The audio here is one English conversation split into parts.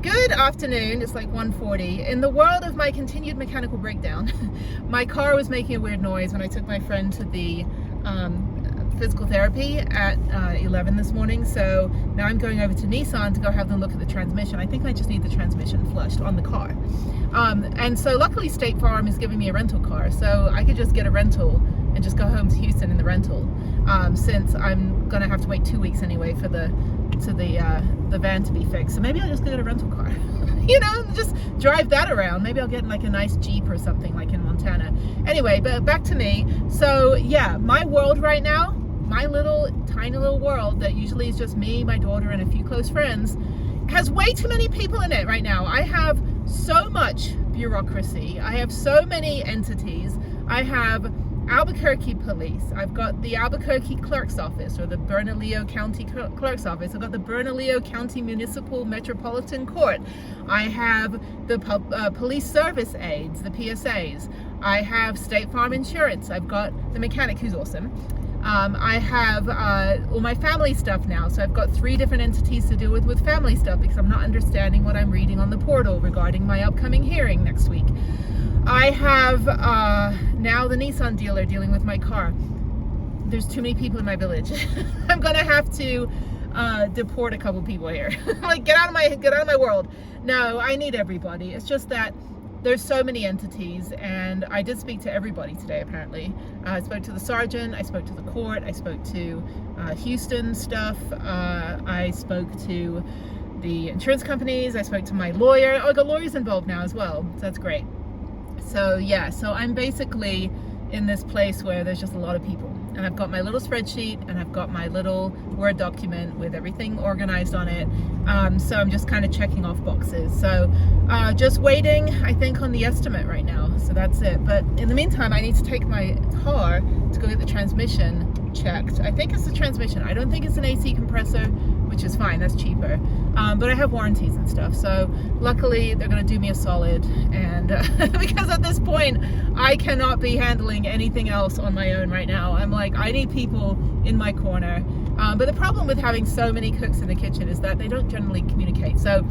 Good afternoon. It's like 1:40. In the world of my continued mechanical breakdown, my car was making a weird noise when I took my friend to the physical therapy at 11 this morning. So now I'm going over to Nissan to go have them look at the transmission. I think I just need the transmission flushed on the car. And so luckily State Farm is giving me a rental car, so I could just get a rental and just go home to Houston in the rental, since I'm gonna have to wait 2 weeks anyway for the van to be fixed. So maybe I'll just go get a rental car, you know, just drive that around. Maybe I'll get like a nice Jeep or something like in Montana. Anyway, but back to me. So yeah, my world right now, my little tiny little world that usually is just me, my daughter, and a few close friends, has way too many people in it right now. I have so much bureaucracy. I have so many entities. I have Albuquerque Police. I've got the Albuquerque Clerk's Office, or the Bernalillo County Clerk's Office. I've got the Bernalillo County Municipal Metropolitan Court. I have the Police Service Aides, the PSAs. I have State Farm Insurance. I've got the mechanic, who's awesome. I have all my family stuff now, so I've got 3 different entities to deal with family stuff because I'm not understanding what I'm reading on the portal regarding my upcoming hearing next week. I have now the Nissan dealer dealing with my car. There's too many people in my village. I'm gonna have to deport a couple people here. Like, get out of my world. No, I need everybody. It's just that there's so many entities, and I did speak to everybody today apparently. I spoke to the sergeant, I spoke to the court, I spoke to Houston stuff, I spoke to the insurance companies, I spoke to my lawyer. Oh, I got lawyers involved now as well, so that's great. So yeah, so I'm basically in this place where there's just a lot of people, and I've got my little spreadsheet and I've got my little Word document with everything organized on it. So I'm just kind of checking off boxes. So just waiting, I think, on the estimate right now. So that's it. But in the meantime, I need to take my car to go get the transmission checked. I think it's the transmission. I don't think it's an AC compressor, which is fine, that's cheaper. But I have warranties and stuff, so luckily they're gonna do me a solid, and because at this point I cannot be handling anything else on my own right now. I'm like, I need people in my corner. But the problem with having so many cooks in the kitchen is that they don't generally communicate. So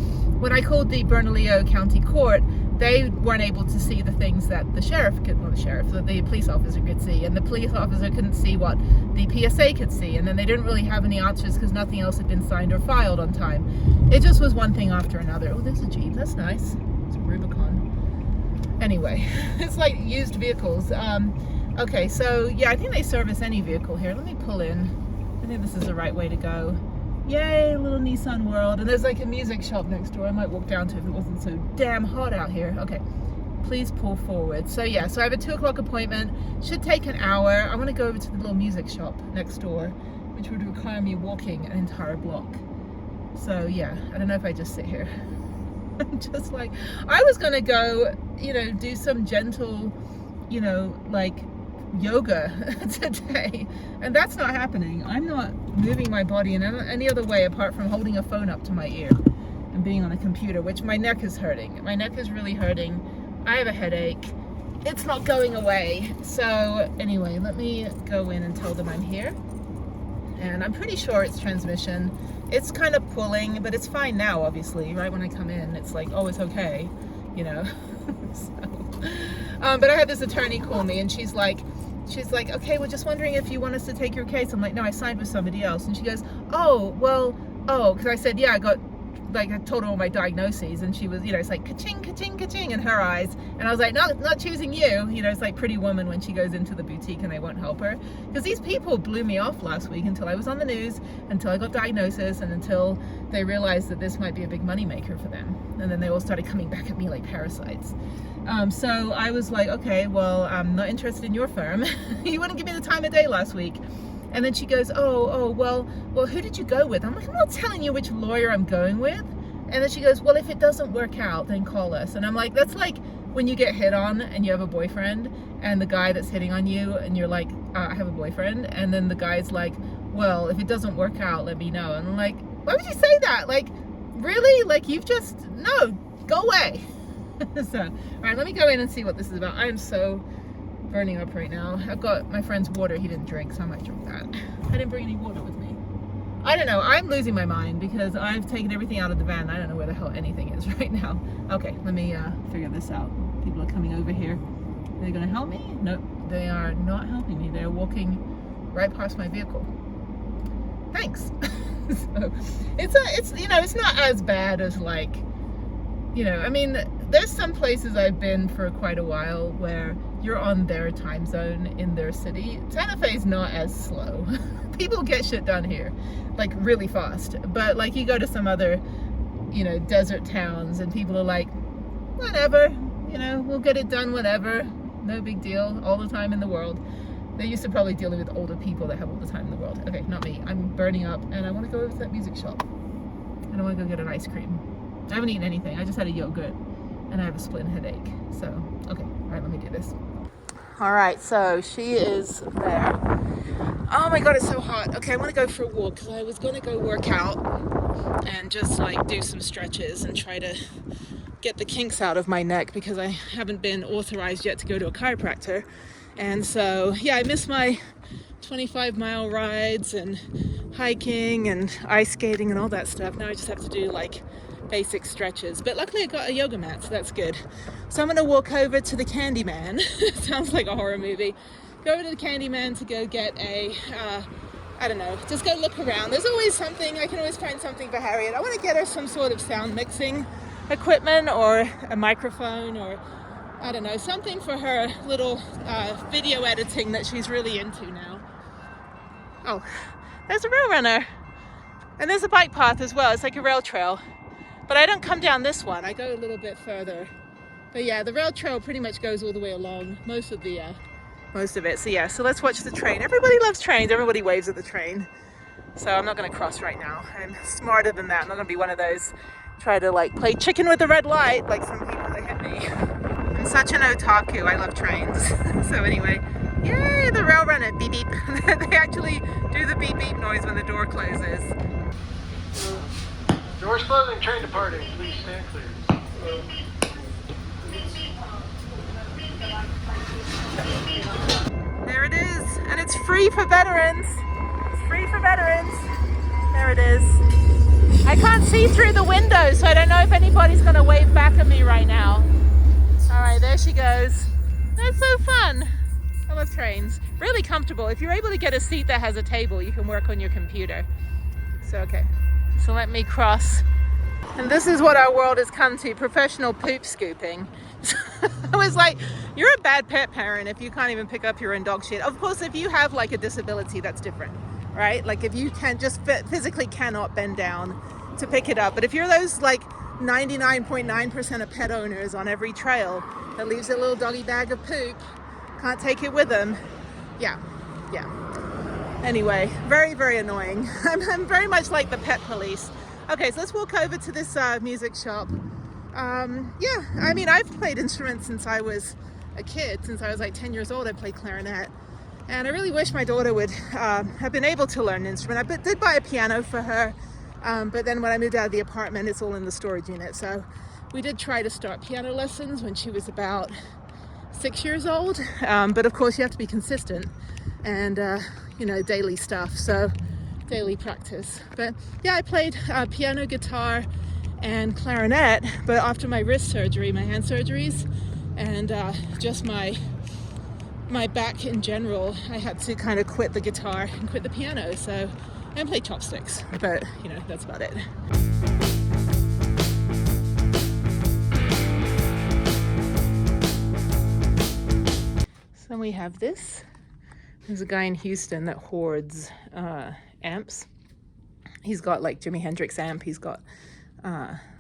when I called the Bernalillo County Court, they weren't able to see the things that the the police officer could see, and the police officer couldn't see what the PSA could see, and then they didn't really have any answers because nothing else had been signed or filed on time. It just was one thing after another. Oh, there's a Jeep, that's nice. It's a Rubicon. Anyway, it's like used vehicles. Okay, so yeah, I think they service any vehicle here. Let me pull in. I think this is the right way to go. Yay, little Nissan world. And there's like a music shop next door. I might walk down to if it wasn't so damn hot out here. Okay, please pull forward. So yeah, so I have a 2 o'clock appointment. Should take an hour. I want to go over to the little music shop next door, which would require me walking an entire block. So yeah, I don't know if I just sit here. I'm just like, I was gonna go, you know, do some gentle, you know, like yoga today, and that's not happening. I'm not moving my body in any other way apart from holding a phone up to my ear and being on a computer, which my neck is hurting. My neck is really hurting. I have a headache. It's not going away. So anyway, let me go in and tell them I'm here, and I'm pretty sure it's transmission. It's kind of pulling, but it's fine now, obviously. Right when I come in, it's like, oh, it's okay, you know. But I had this attorney call me, and she's like, okay, we're just wondering if you want us to take your case. I'm like, no, I signed with somebody else. And she goes, oh, well, oh, because I said, yeah, I told her all my diagnoses, and she was, you know, it's like ka-ching, ka-ching, ka-ching in her eyes. And I was like, no, not choosing you. You know, it's like Pretty Woman when she goes into the boutique and they won't help her. Because these people blew me off last week until I was on the news, until I got diagnosis, and until they realized that this might be a big money maker for them. And then they all started coming back at me like parasites. So I was like, okay, well, I'm not interested in your firm. You wouldn't give me the time of day last week. And then she goes, well, who did you go with? I'm like, I'm not telling you which lawyer I'm going with. And then she goes, well, if it doesn't work out, then call us. And I'm like, that's like when you get hit on and you have a boyfriend, and the guy that's hitting on you, and you're like, I have a boyfriend. And then the guy's like, well, if it doesn't work out, let me know. And I'm like, why would you say that? Like, really? Like, no, go away. So, all right, let me go in and see what this is about. I am so burning up right now. I've got my friend's water he didn't drink, so I might drink that. I didn't bring any water with me. I don't know, I'm losing my mind because I've taken everything out of the van. I don't know where the hell anything is right now. Okay, let me figure this out. People are coming over here. Are they gonna help me? Nope, they are not helping me. They're walking right past my vehicle. Thanks. So it's you know, it's not as bad as, like, you know, I mean, there's some places I've been for quite a while where you're on their time zone in their city. Santa Fe is not as slow. People get shit done here, like, really fast. But, like, you go to some other, you know, desert towns and people are like, whatever, you know, we'll get it done whenever. No big deal, all the time in the world. They're used to probably dealing with older people that have all the time in the world. Okay, not me. I'm burning up and I want to go over to that music shop. And I want to go get an ice cream. I haven't eaten anything. I just had a yogurt and I have a splitting headache. So, okay, all right, let me do this. All right, so she is there. Oh my God, it's so hot. Okay, I want to go for a walk because I was going to go work out and just, like, do some stretches and try to get the kinks out of my neck because I haven't been authorized yet to go to a chiropractor. And so, yeah, I missed my 25-mile rides and hiking and ice skating and all that stuff. Now I just have to do, like, basic stretches. But luckily I got a yoga mat, so that's good. So I'm gonna walk over to the Candyman. Sounds like a horror movie. Go over to the Candyman to go get a, I don't know, just go look around. There's always something, I can always find something for Harriet. I wanna get her some sort of sound mixing equipment or a microphone or, I don't know, something for her little video editing that she's really into now. Oh, there's a rail runner. And there's a bike path as well. It's like a rail trail. But I don't come down this one. I go a little bit further. But yeah, the rail trail pretty much goes all the way along most of it. So yeah, so let's watch the train. Everybody loves trains. Everybody waves at the train. So I'm not going to cross right now. I'm smarter than that. I'm not going to be one of those try to, like, play chicken with the red light like some people that hit me. I'm such an otaku. I love trains. So anyway, yay, the rail runner. Beep beep. They actually do the beep beep noise when the door closes. Doors closing, train departing. Please stand clear. There it is, and it's free for veterans. It's free for veterans. There it is. I can't see through the window, so I don't know if anybody's going to wave back at me right now. All right, there she goes. That's so fun. I love trains. Really comfortable. If you're able to get a seat that has a table, you can work on your computer. So, okay. So let me cross. And this is what our world has come to, professional poop scooping. I was like, you're a bad pet parent if you can't even pick up your own dog shit. Of course, if you have, like, a disability, that's different, right? Like, if you can't just physically cannot bend down to pick it up. But if you're those, like, 99.9% of pet owners on every trail that leaves a little doggy bag of poop, can't take it with them, yeah. Anyway, very, very annoying. I'm very much like the pet police. Okay, so let's walk over to this music shop. Yeah, I mean, I've played instruments since I was a kid. Since I was like 10 years old, I played clarinet. And I really wish my daughter would have been able to learn an instrument. I did buy a piano for her, but then when I moved out of the apartment, it's all in the storage unit. So we did try to start piano lessons when she was about 6 years old. But of course, you have to be consistent and, you know, daily stuff. So daily practice. But yeah, I played piano, guitar, and clarinet. But after my wrist surgery, my hand surgeries, and just my back in general, I had to kind of quit the guitar and quit the piano. So, and play chopsticks. But, you know, that's about it. So we have this. There's a guy in Houston that hoards amps. He's got like Jimi Hendrix amp, he's got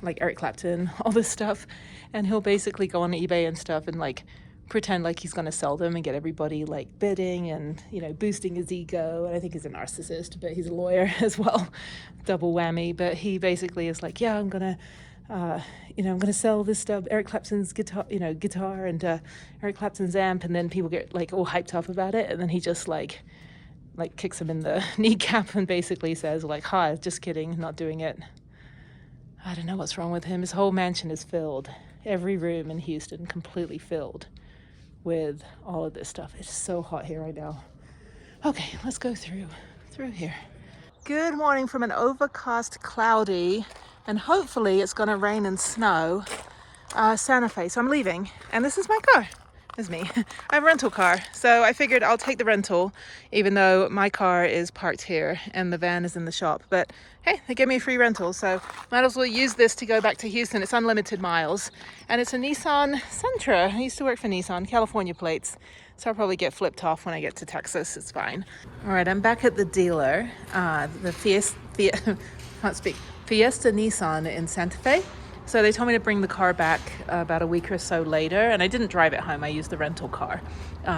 like Eric Clapton, all this stuff, and he'll basically go on eBay and stuff and like pretend like he's going to sell them and get everybody like bidding and, you know, boosting his ego. And I think he's a narcissist, but he's a lawyer as well, double whammy. But he basically is like, yeah, I'm gonna I'm gonna sell this stuff, Eric Clapton's guitar, and Eric Clapton's amp, and then people get like all hyped up about it, and then he just like kicks him in the kneecap and basically says like, hi, just kidding, not doing it. I don't know what's wrong with him. His whole mansion is filled, every room in Houston completely filled with all of this stuff. It's so hot here right now. Okay, let's go through here. Good morning from an overcast, cloudy, and hopefully it's gonna rain and snow, Santa Fe. So I'm leaving, and this is my car. This is me. I have a rental car, so I figured I'll take the rental, even though my car is parked here and the van is in the shop. But hey, they gave me a free rental, so might as well use this to go back to Houston. It's unlimited miles, and it's a Nissan Sentra. I used to work for Nissan, California plates. So I'll probably get flipped off when I get to Texas. It's fine. All right, I'm back at the dealer, the Fiesta Nissan in Santa Fe. So they told me to bring the car back about a week or so later, and I didn't drive it home. I used the rental car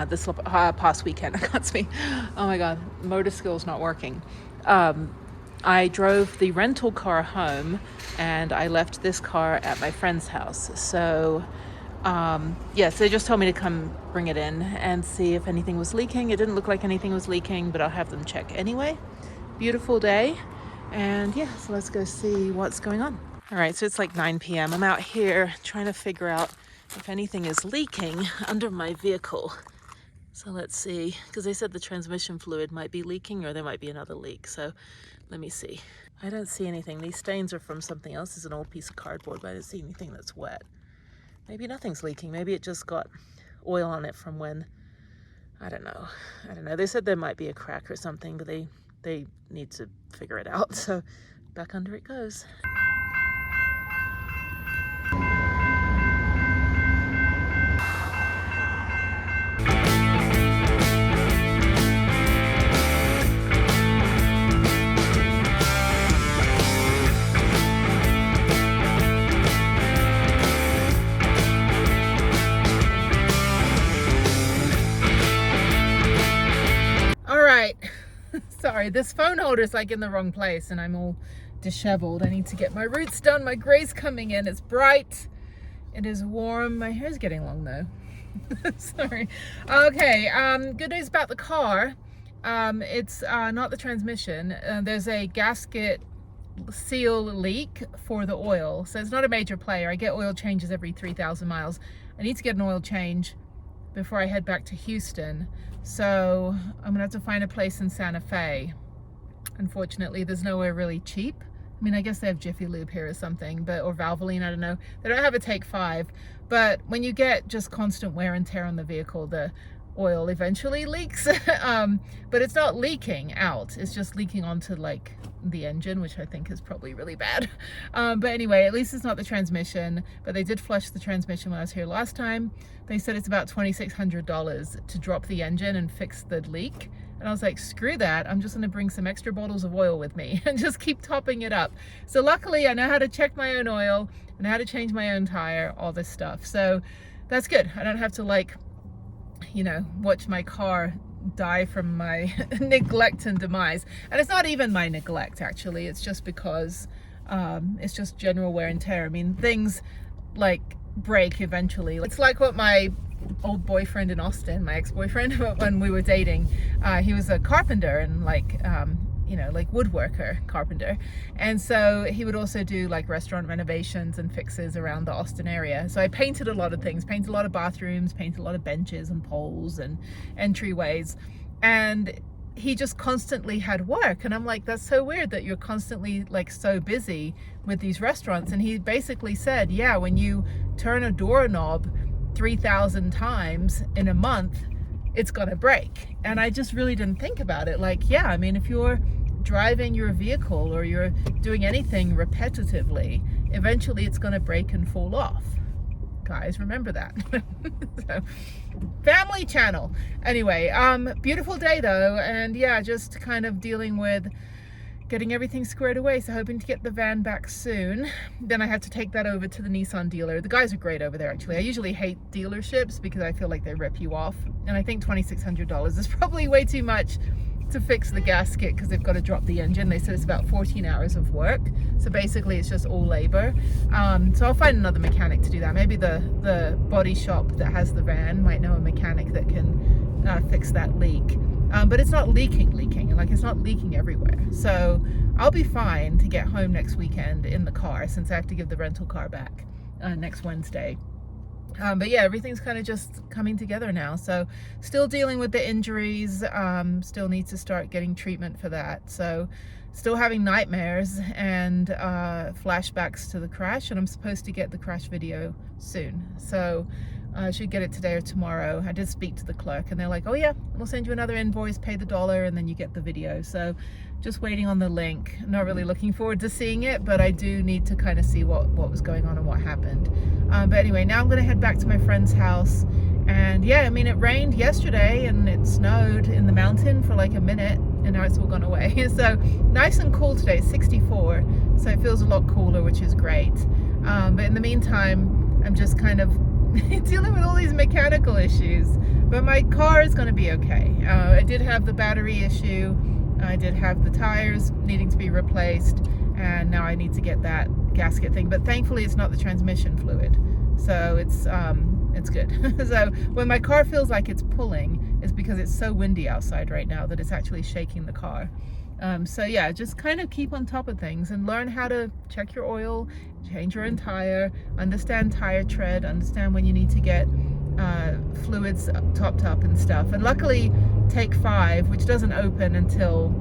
this past weekend. I can't speak. Oh my God, motor skills not working. I drove the rental car home, and I left this car at my friend's house. So yes, they just told me to come bring it in and see if anything was leaking. It didn't look like anything was leaking, but I'll have them check anyway. Beautiful day. And yeah, so let's go see what's going on. All right, so it's like 9 p.m. I'm out here trying to figure out if anything is leaking under my vehicle. So let's see, because they said the transmission fluid might be leaking or there might be another leak. So let me see. I don't see anything. These stains are from something else. It's an old piece of cardboard, but I don't see anything that's wet. Maybe nothing's leaking. Maybe it just got oil on it from when, I don't know. They said there might be a crack or something, but they need to figure it out. So back under it goes. Sorry, this phone holder is like in the wrong place and I'm all disheveled. I need to get my roots done. My gray's coming in. It's bright. It is warm. My hair's getting long though. Sorry. Okay, good news about the car. It's not the transmission. There's a gasket seal leak for the oil. So it's not a major player. I get oil changes every 3,000 miles. I need to get an oil change before I head back to Houston. So I'm gonna have to find a place in Santa Fe. Unfortunately, there's nowhere really cheap. I mean, I guess they have Jiffy Lube here or something, or Valvoline, I don't know. They don't have a Take 5, but when you get just constant wear and tear on the vehicle, the oil eventually leaks. But it's not leaking out, it's just leaking onto like the engine, which I think is probably really bad. But anyway, at least it's not the transmission, but they did flush the transmission when I was here last time. They said it's about $2,600 to drop the engine and fix the leak. And I was like, screw that, I'm just gonna bring some extra bottles of oil with me and just keep topping it up. So luckily I know how to check my own oil, I know how to change my own tire, all this stuff. So that's good. I don't have to like, you know, watch my car die from my neglect and demise. And it's not even my neglect actually, it's just because it's just general wear and tear. I mean, things like break eventually. It's like what my old boyfriend in Austin, my ex-boyfriend, when we were dating, he was a carpenter and like you know, like woodworker, carpenter, and so he would also do like restaurant renovations and fixes around the Austin area. So I painted a lot of things, painted a lot of bathrooms, painted a lot of benches and poles and entryways, and he just constantly had work. And I'm like, that's so weird that you're constantly like so busy with these restaurants. And he basically said, yeah, when you turn a doorknob 3,000 times in a month, it's gonna break. And I just really didn't think about it. Like, yeah, I mean, if you're driving your vehicle or you're doing anything repetitively, eventually it's gonna break and fall off. Guys, remember that. So, family channel. Anyway, beautiful day though, and yeah, just kind of dealing with getting everything squared away. So hoping to get the van back soon. Then I have to take that over to the Nissan dealer. The guys are great over there actually. I usually hate dealerships because I feel like they rip you off, and I think $2,600 is probably way too much to fix the gasket because they've got to drop the engine. They said it's about 14 hours of work, so basically it's just all labor. So I'll find another mechanic to do that. Maybe the body shop that has the van might know a mechanic that can fix that leak. But it's not leaking, like it's not leaking everywhere. So I'll be fine to get home next weekend in the car, since I have to give the rental car back next Wednesday. But yeah, everything's kind of just coming together now. So still dealing with the injuries, still need to start getting treatment for that. So still having nightmares and flashbacks to the crash, and I'm supposed to get the crash video soon. So I should get it today or tomorrow. I did speak to the clerk and they're like, oh yeah, we'll send you another invoice, pay the $1, and then you get the video. So just waiting on the link. Not really looking forward to seeing it, but I do need to kind of see what was going on and what happened. But anyway, now I'm gonna head back to my friend's house. And yeah, I mean, it rained yesterday and it snowed in the mountain for like a minute, and now it's all gone away. So nice and cool today, it's 64. So it feels a lot cooler, which is great. But in the meantime, I'm just kind of dealing with all these mechanical issues, but my car is going to be okay. I did have the battery issue, I did have the tires needing to be replaced, and now I need to get that gasket thing, but thankfully it's not the transmission fluid, so it's good. So when my car feels like it's pulling, it's because it's so windy outside right now that it's actually shaking the car. So yeah, just kind of keep on top of things and learn how to check your oil, change your own tire, understand tire tread, understand when you need to get fluids topped up and stuff. And luckily Take 5, which doesn't open until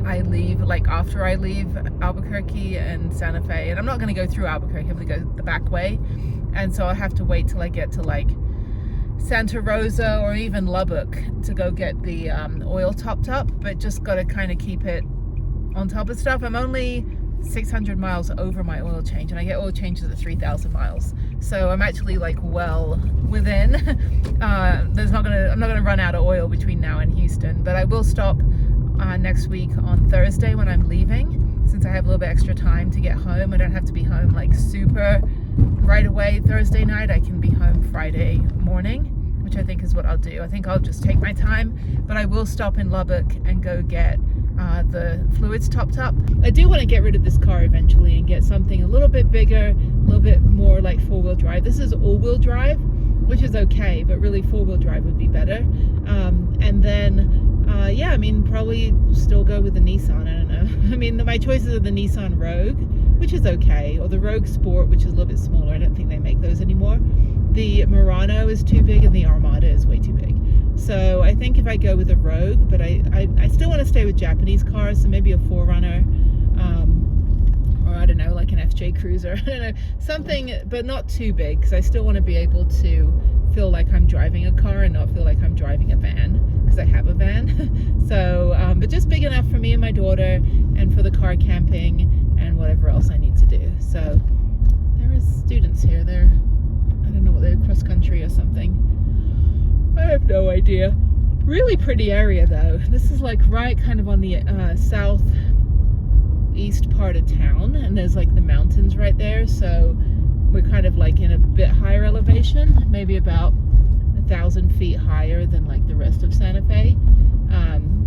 I leave, like after I leave Albuquerque and Santa Fe, and I'm not going to go through Albuquerque, I'm going to go the back way, and so I'll have to wait till I get to like Santa Rosa or even Lubbock to go get the oil topped up, but just got to kind of keep it on top of stuff. I'm only 600 miles over my oil change, and I get oil changes at 3,000 miles, so I'm actually like well within. I'm not gonna run out of oil between now and Houston, but I will stop next week on Thursday when I'm leaving, since I have a little bit extra time to get home. I don't have to be home like super right away Thursday night. I can be home Friday morning, which I think is what I'll do. I think I'll just take my time, but I will stop in Lubbock and go get the fluids topped up. I do want to get rid of this car eventually and get something a little bit bigger, a little bit more like 4-wheel drive. This is all-wheel drive, which is okay, but really 4-wheel drive would be better. And then yeah, I mean, probably still go with the Nissan. I don't know. I mean, my choices are the Nissan Rogue, which is okay, or the Rogue Sport, which is a little bit smaller. I don't think they make those anymore. The Murano is too big and the Armada is way too big. So I think if I go with a Rogue, but I still want to stay with Japanese cars, so maybe a 4Runner, or I don't know, like an FJ Cruiser, I don't know, something, but not too big, because I still want to be able to feel like I'm driving a car and not feel like I'm driving a van, because I have a van. So, but just big enough for me and my daughter, and for the car camping and whatever else I need to do. So there is students here. They're, I don't know what they're, cross country or something. I have no idea. Really pretty area though. This is like right kind of on the southeast part of town, and there's like the mountains right there, so we're kind of like in a bit higher elevation, maybe about 1,000 feet higher than like the rest of Santa Fe.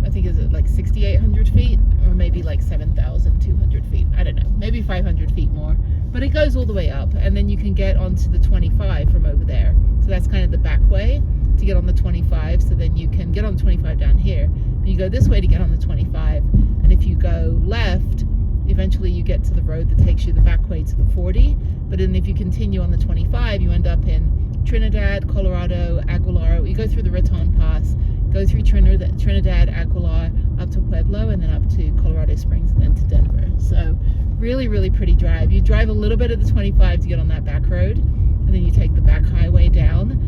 I think is it like 6,800 feet, or maybe like 7,200 feet. I don't know, maybe 500 feet more, but it goes all the way up, and then you can get onto the 25 from over there. So that's kind of the back way to get on the 25, so then you can get on the 25 down here, but you go this way to get on the 25, and if you go left, eventually you get to the road that takes you the back way to the 40, but then if you continue on the 25, you end up in Trinidad, Colorado, Aguilar. You go through the Raton Pass, go through Trinidad, Aguilar, up to Pueblo, and then up to Colorado Springs, and then to Denver. So really, really pretty drive. You drive a little bit of the 25 to get on that back road, and then you take the back highway down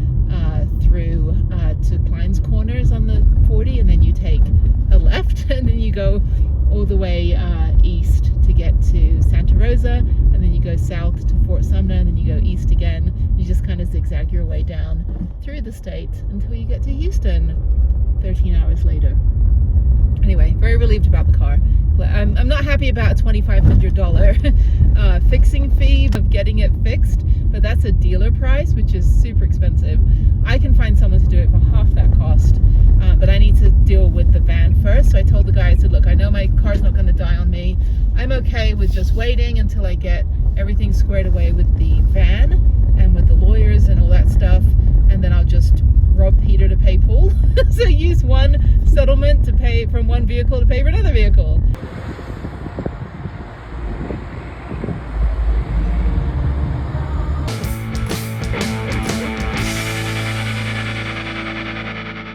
through to Klein's Corners on the 40, and then you take a left, and then you go all the way east to get to Santa Rosa, and then you go south to Fort Sumner, and then you go east again. You just kind of zigzag your way down through the state until you get to Houston 13 hours later. Anyway, very relieved about the car. I'm not happy about a $2,500 fixing fee of getting it fixed, but that's a dealer price, which is super expensive. I can find someone to do it for half that cost, but I need to deal with the van first. So I told the guy, I said, look, I know my car's not going to die on me. I'm okay with just waiting until I get everything squared away with the van and with the lawyers and all that stuff, and then I'll just rob Peter to pay Paul. So use one settlement to pay from one vehicle to pay for another vehicle.